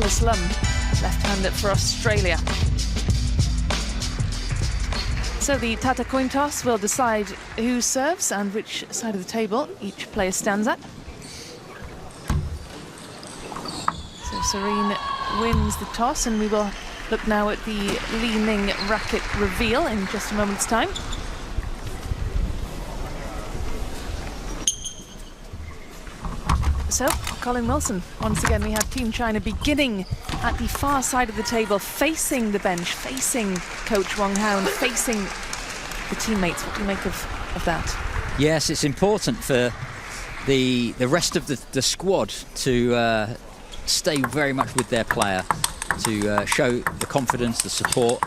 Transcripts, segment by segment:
Nicholas Lum, left-hander for Australia. So the Tata coin toss will decide who serves and which side of the table each player stands at. So Sareen wins the toss, and we will look now at the leaning racket reveal in just a moment's time. So, Colin Wilson, once again we have Team China beginning at the far side of the table, facing the bench, facing Coach Wang, facing the teammates. What do you make of that? Yes, it's important for the rest of the squad to stay very much with their player, to show the confidence, the support,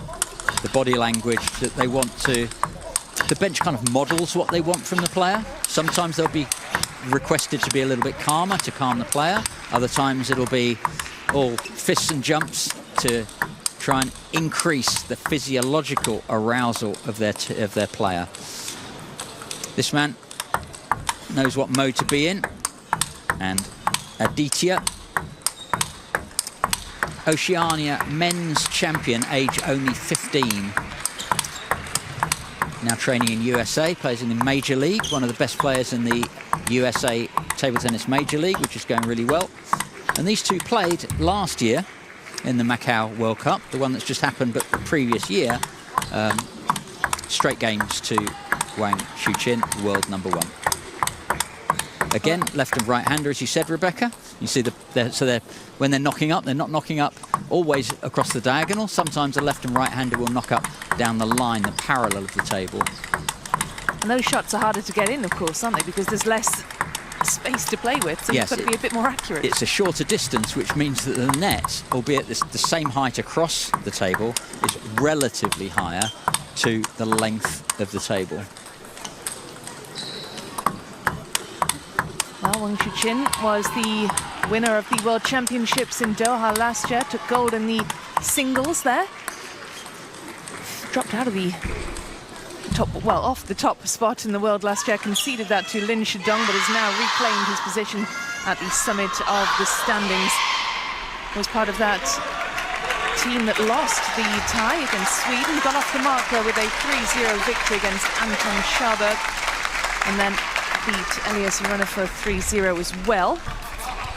the body language that they want to. The bench kind of models what they want from the player. Sometimes they'll be requested to be a little bit calmer to calm the player. Other times it'll be all fists and jumps to try and increase the physiological arousal of their player. This man knows what mode to be in, and Adiya, Oceania men's champion, age only 15. Now training in USA, plays in the Major League, one of the best players in the USA Table Tennis Major League, which is going really well. And these two played last year in the Macau World Cup, the one that's just happened, but the previous year, straight games to Wang Chuqin, world #1. Again, left and right hander, as you said, Rebecca. You see when they're knocking up, they're not knocking up always across the diagonal. Sometimes a left and right hander will knock up down the line, the parallel of the table. And those shots are harder to get in, of course, aren't they? Because there's less space to play with, so yes, you've got to be a bit more accurate. It's a shorter distance, which means that the net, albeit the same height across the table, is relatively higher to the length of the table. Well, Wang Chuqin was the winner of the World Championships in Doha last year, took gold in the singles there. Dropped out of the top, well, off the top spot in the world last year, conceded that to Lin Shidong, but has now reclaimed his position at the summit of the standings. Was part of that team that lost the tie against Sweden, got off the marker with a 3-0 victory against Anton Schaberg, and then beat Elias Runner for 3-0 as well.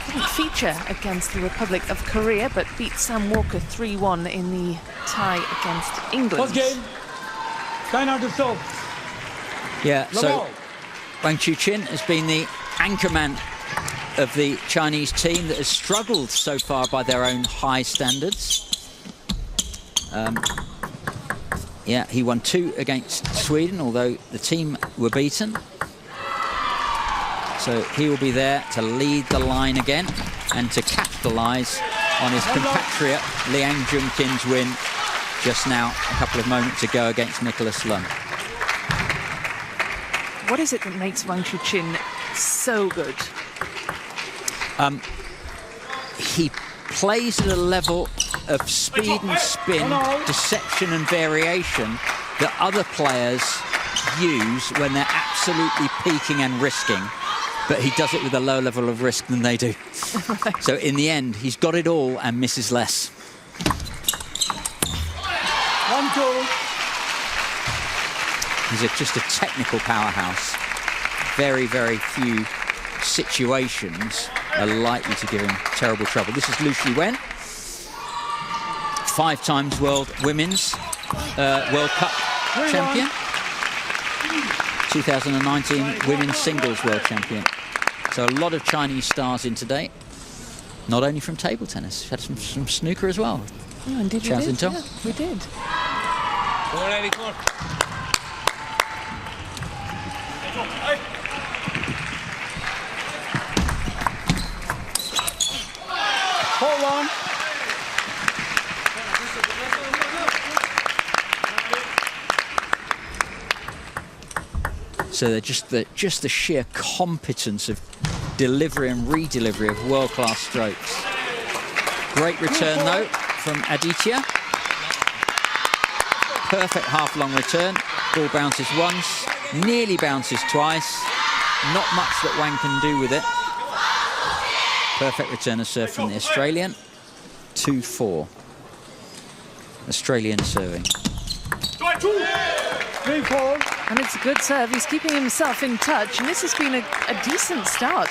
Didn't feature against the Republic of Korea, but beat Sam Walker 3-1 in the tie against England. First game, China to serve. Yeah, so Wang Chuqin has been the anchorman of the Chinese team that has struggled so far by their own high standards. Yeah, he won 2 against Sweden, although the team were beaten. So he will be there to lead the line again and to capitalise on his compatriot Liang Junkin's win just now, a couple of moments ago, against Nicholas Lum. What is it that makes Wang Chuqin so good? He plays at a level of speed and spin, deception and variation that other players use when they're absolutely peaking and risking. But he does it with a lower level of risk than they do. So in the end, he's got it all and misses less. 1-2. He's just a technical powerhouse. Very, very few situations are likely to give him terrible trouble. This is Lu Shiwen, 5 times world women's World Cup champion. 2019 women's singles world champion. So a lot of Chinese stars in today, not only from table tennis, we had some snooker as well. Oh, indeed we did. Yeah, we did. Hold on. So they're just the sheer competence of delivery and re-delivery of world-class strokes. Great return though from Adiya. Perfect half-long return. Ball bounces once, nearly bounces twice. Not much that Wang can do with it. Perfect return of serve from the Australian. 2-4. Australian serving. 3-4. And it's a good serve. He's keeping himself in touch, and this has been a decent start.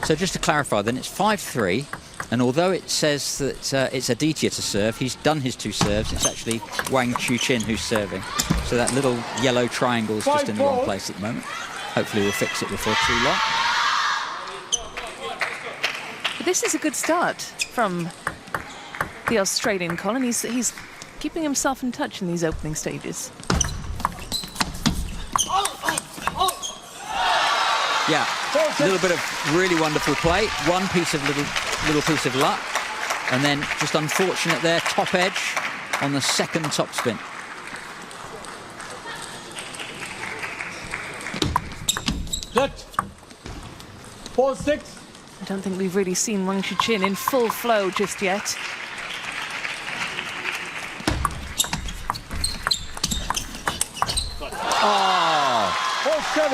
So just to clarify then, it's 5-3, and although it says that it's Adiya to serve, he's done his 2 serves. It's actually Wang Chuqin who's serving. So that little yellow triangle is just in the wrong place at the moment. Hopefully we'll fix it before too long. But this is a good start from the Australian colony. He's keeping himself in touch in these opening stages. Yeah, a little bit of really wonderful play. One piece of little piece of luck, and then just unfortunate there, top edge on the second top spin. Set. 4-6. I don't think we've really seen Wang Chuqin in full flow just yet.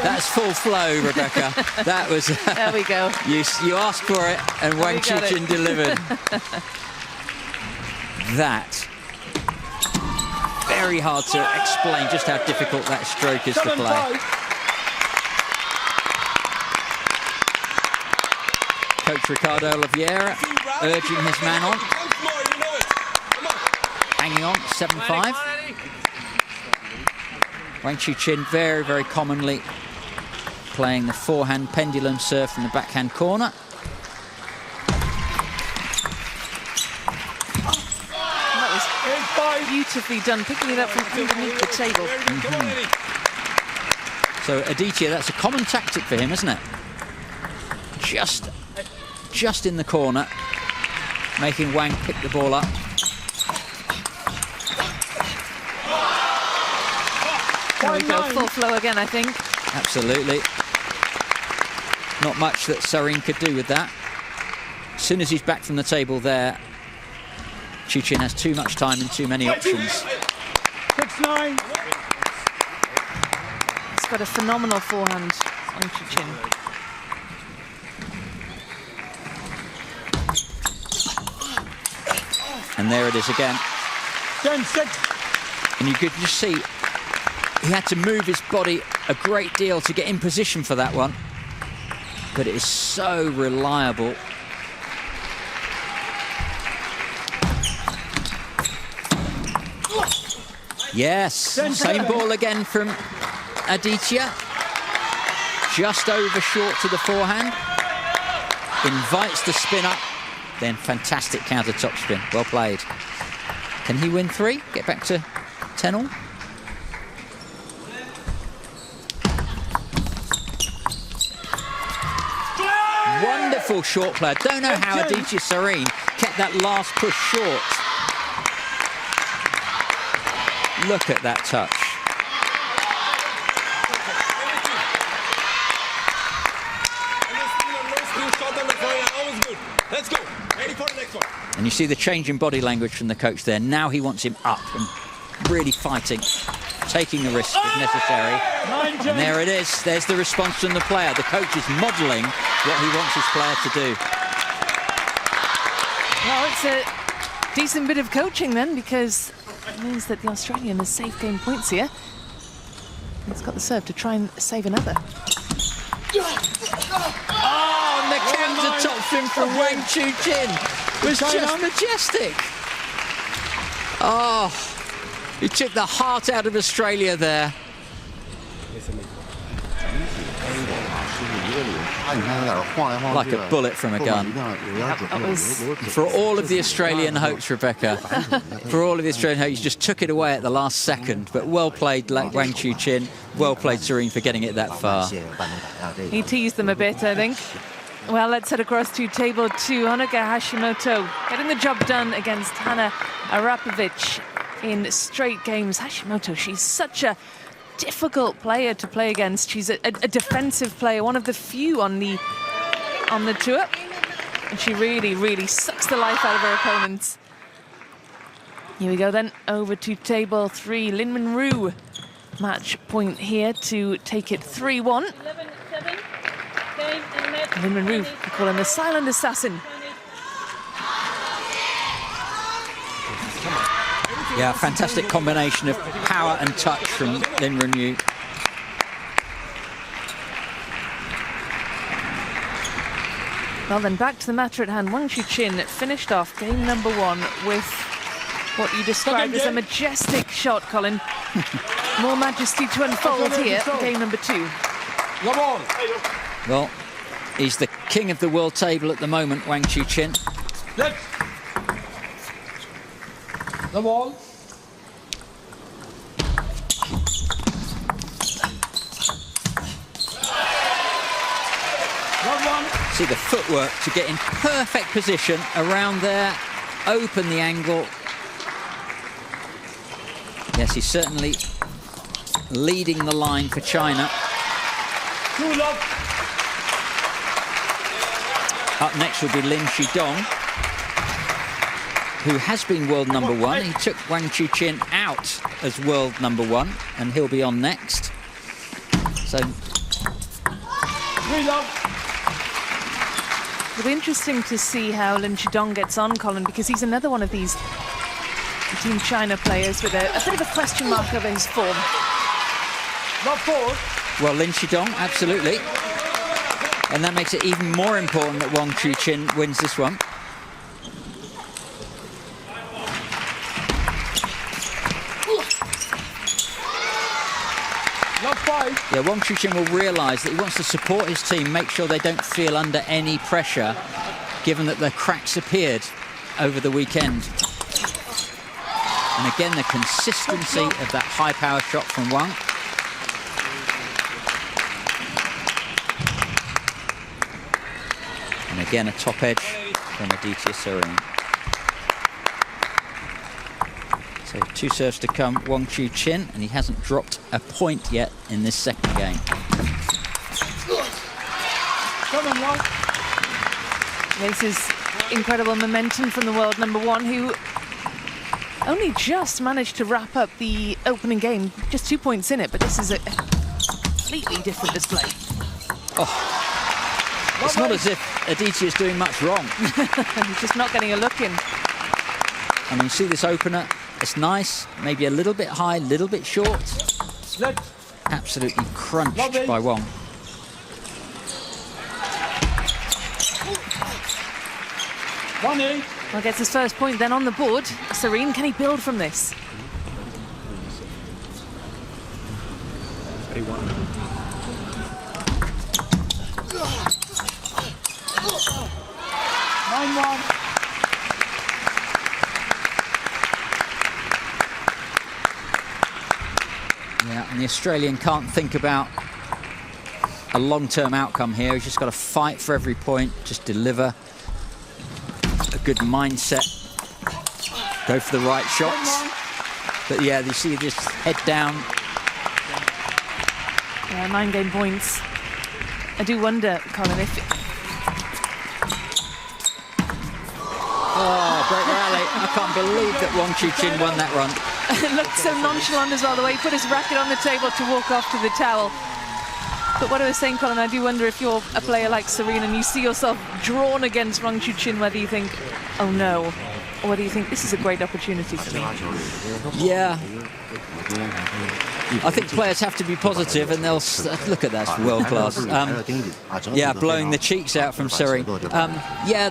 That's full flow, Rebecca. That was... There we go. You asked for it, and Wang Chuqin delivered. That. Very hard to explain just how difficult that stroke is to play. Coach Ricardo Oliveira urging his man on. Hanging on, 7-5. Wang Chuqin very, very commonly playing the forehand pendulum serve from the backhand corner. That was beautifully done, picking it up from underneath the table. So Adiya, that's a common tactic for him, isn't it? Just in the corner, making Wang pick the ball up. There we go, full flow again, I think. Absolutely. Not much that Sareen could do with that. As soon as he's back from the table there, Chuqin has too much time and too many options. 6-9. He's got a phenomenal forehand on Chuqin. And there it is again. 10-6. And you could just see he had to move his body a great deal to get in position for that one. But it is so reliable. Yes, same ball again from Adiya. Just over short to the forehand. Invites the spin up. Then fantastic counter top spin. Well played. Can he win 3? Get back to 10-all? Wonderful short play. I don't know how Adiya Sareen kept that last push short. Look at that touch. Let's go. Ready for the next one. And you see the change in body language from the coach there. Now he wants him up and really fighting, taking the risk if necessary. And there it is. There's the response from the player. The coach is modelling what he wants his player to do. Well, it's a decent bit of coaching then, because it means that the Australian has saved game points here. He's got the serve to try and save another. Oh, and the counter top spin from Wang Chuqin was just majestic. Oh, he took the heart out of Australia there. Like a bullet from a gun. For all of the Australian hopes, Rebecca, for all of the Australian hopes, you just took it away at the last second. But well played, Wang Chuqin. Well played, Sareen, for getting it that far. He teased them a bit, I think. Well, let's head across to table 2. Honoka Hashimoto getting the job done against Hana Arapovic in straight games. Hashimoto, she's such a difficult player to play against. She's a defensive player, one of the few on the on the tour. And she really, really sucks the life out of her opponents. Here we go then, over to table 3, Lin Min-ru. Match point here to take it 3-1. Lin Min-ru, we call him the silent assassin. Yeah, fantastic combination of power and touch from Lin Min-ru. Well then, back to the matter at hand. Wang Chuqin finished off game number 1 with what you described as a majestic shot, Colin. More majesty to unfold here, game number 2. Well, he's the king of the world table at the moment, Wang Chuqin. Let the ball. See the footwork to get in perfect position around there, open the angle. Yes, he's certainly leading the line for China. Up next will be Lin Shidong, who has been world number 1. He took Wang Chuqin out as world number 1, and he'll be on next. So It'll be interesting to see how Lin Shidong gets on, Colin, because he's another one of these Team China players with a bit of a question mark over his form. well, Lin Shidong, absolutely. And that makes it even more important that Wang Chuqin wins this one. Yeah, Wang Chuqin will realise that he wants to support his team, make sure they don't feel under any pressure, given that the cracks appeared over the weekend. And again, the consistency of that high-power shot from Wang. And again, a top edge from Adiya Sareen. So 2 serves to come, Wang Chuqin, and he hasn't dropped a point yet in this second game. This is incredible momentum from the world number 1, who only just managed to wrap up the opening game, just 2 points in it, but this is a completely different display. Oh, it's not as if Adiya is doing much wrong. He's just not getting a look in. I mean, see this opener? It's nice, maybe a little bit high, a little bit short. Absolutely crunched by Wang. Well, gets his first point then on the board. Sareen, can he build from this? Yeah, and the Australian can't think about a long-term outcome here. He's just got to fight for every point, just deliver a good mindset, go for the right shots. But yeah, you see this head down. Yeah, 9 game points. I do wonder, Colin, if... Oh, great rally. I can't believe that Wang Chuqin won that run. It looked so nonchalant as well, the way he put his racket on the table to walk off to the towel. But what I was saying, Colin, I do wonder if you're a player like Sareen and you see yourself drawn against Wang Chuqin, whether you think, oh no, or whether you think this is a great opportunity for me. Yeah. I think players have to be positive, and they'll look at that, it's world class. Yeah, blowing the cheeks out from Sareen. Yeah,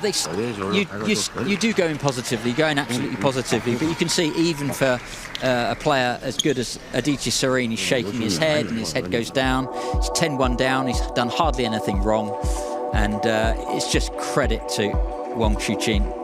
you do go in positively, going absolutely positively, but you can see even for a player as good as Adiya Sareen, he's shaking his head and his head goes down. It's 10-1 down, he's done hardly anything wrong, and it's just credit to Wang Chuqin.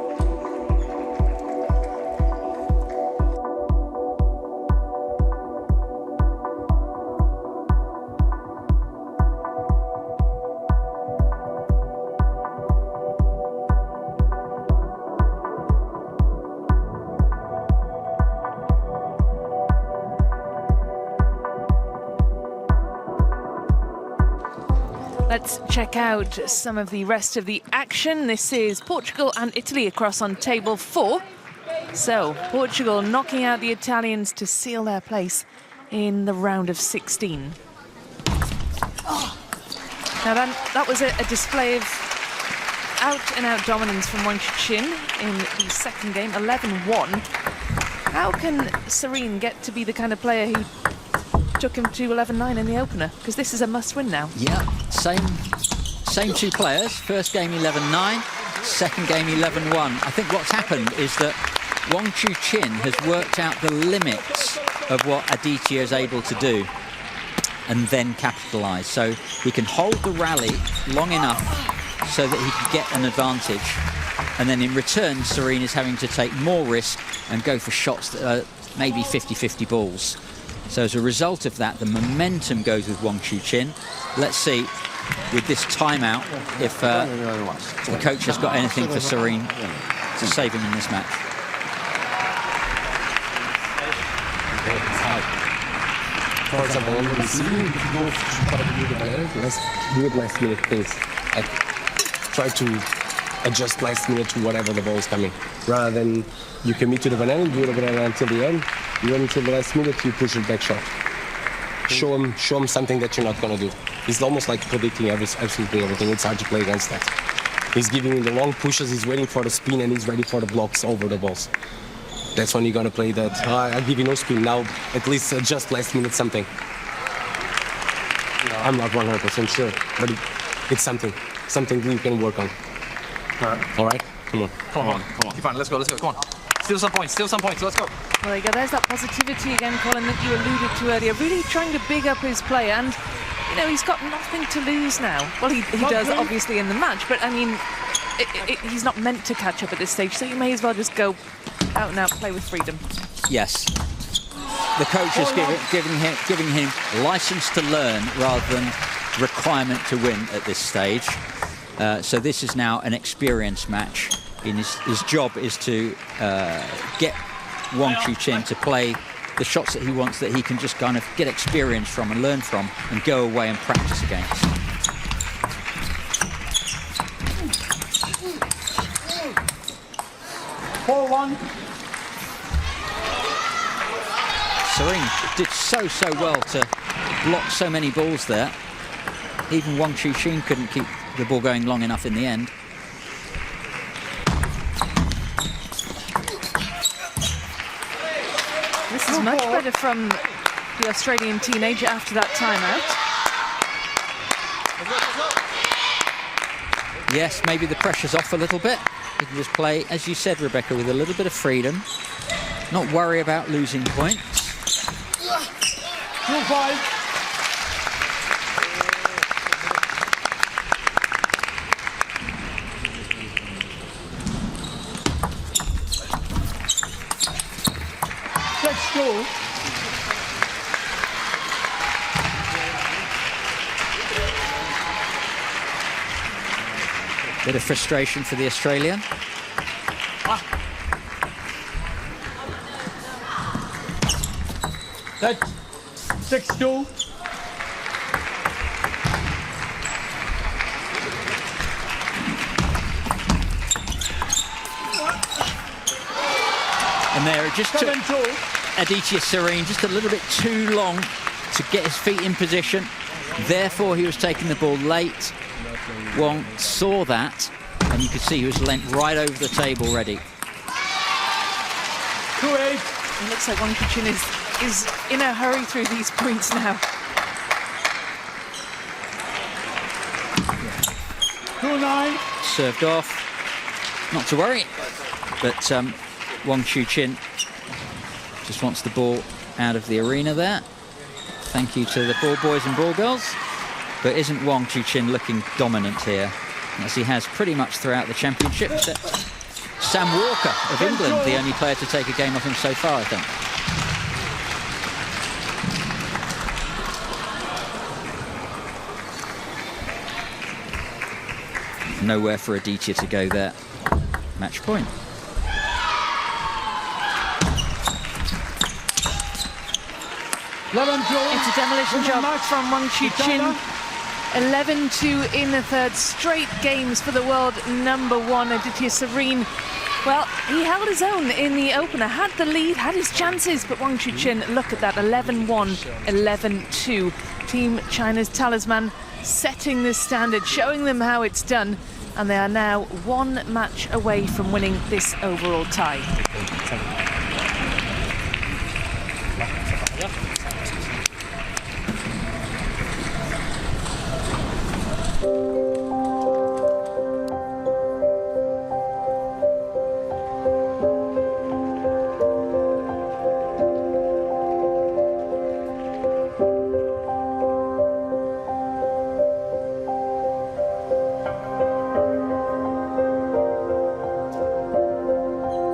Let's check out some of the rest of the action. This is Portugal and Italy across on table 4. So, Portugal knocking out the Italians to seal their place in the round of 16. Now that was a display of out-and-out dominance from Wang Chuqin in the second game, 11-1. How can Sareen get to be the kind of player who took him to 11-9 in the opener? Because this is a must-win now. Yeah, same two players. First game 11-9, second game 11-1. I think what's happened is that Wang Chuqin has worked out the limits of what Adiya is able to do and then capitalise. So he can hold the rally long enough so that he can get an advantage. And then in return, Sareen is having to take more risk and go for shots that are maybe 50-50 balls. So as a result of that, the momentum goes with Wang Chuqin. Let's see, with this timeout, if the coach has got anything for Sareen to save him in this match. For example, on the receiving, if you go to the banana, let's do it last minute things. Like, try to adjust last minute to whatever the ball is coming. Rather than you commit to the banana, do the banana until the end, you wait until the last minute, you push it back shot. Show him something that you're not going to do. It's almost like predicting absolutely everything. It's hard to play against that. He's giving you the long pushes, he's waiting for the spin, and he's ready for the blocks over the balls. That's when you're going to play that, I'll give you no spin, now at least adjust last minute something. I'm not 100% sure, but it's something you can work on. All right? Come on. Keep on, let's go, come on. Steal some points, let's go. Well, there you go. There's that positivity again, Colin, that you alluded to earlier. Really trying to big up his play, and you know he's got nothing to lose now. Well, he does obviously in the match, but I mean, he's not meant to catch up at this stage, so you may as well just go out and out, play with freedom. Yes. The coach is giving him license to learn rather than requirement to win at this stage. So this is now an experience match. His job is to get Wang Chuqin to play the shots that he wants, that he can just kind of get experience from and learn from and go away and practice against. Sareen did so well to block so many balls there. Even Wang Chuqin couldn't keep the ball going long enough in the end. This is much better from the Australian teenager after that timeout. Yes, maybe the pressure's off a little bit. He can just play, as you said, Rebecca, with a little bit of freedom. Not worry about losing points. 2-5. Let's go. Bit of frustration for the Australian. That's 6-2. And there, it just took 7-2. Adiya Sareen just a little bit too long to get his feet in position. Therefore, he was taking the ball late. Wang saw that, and you could see he was leant right over the table ready. 2-8. It looks like Wang Chuqin is in a hurry through these points now. 2-9. Served off. Not to worry. But Wang Chuqin just wants the ball out of the arena there. Thank you to the ball boys and ball girls. But isn't Wang Chuqin looking dominant here, as he has pretty much throughout the championship? Sam Walker of England, the only player to take a game off him so far, I think. Nowhere for Adiya to go there. Match point. It's a demolition job from Wang Chuqin. 11-2 in the third. Straight games for the world number one, Adiya Sareen. Well, he held his own in the opener, had the lead, had his chances, but Wang Chuqin, look at that, 11-1, 11-2. Team China's talisman setting the standard, showing them how it's done, and they are now one match away from winning this overall tie.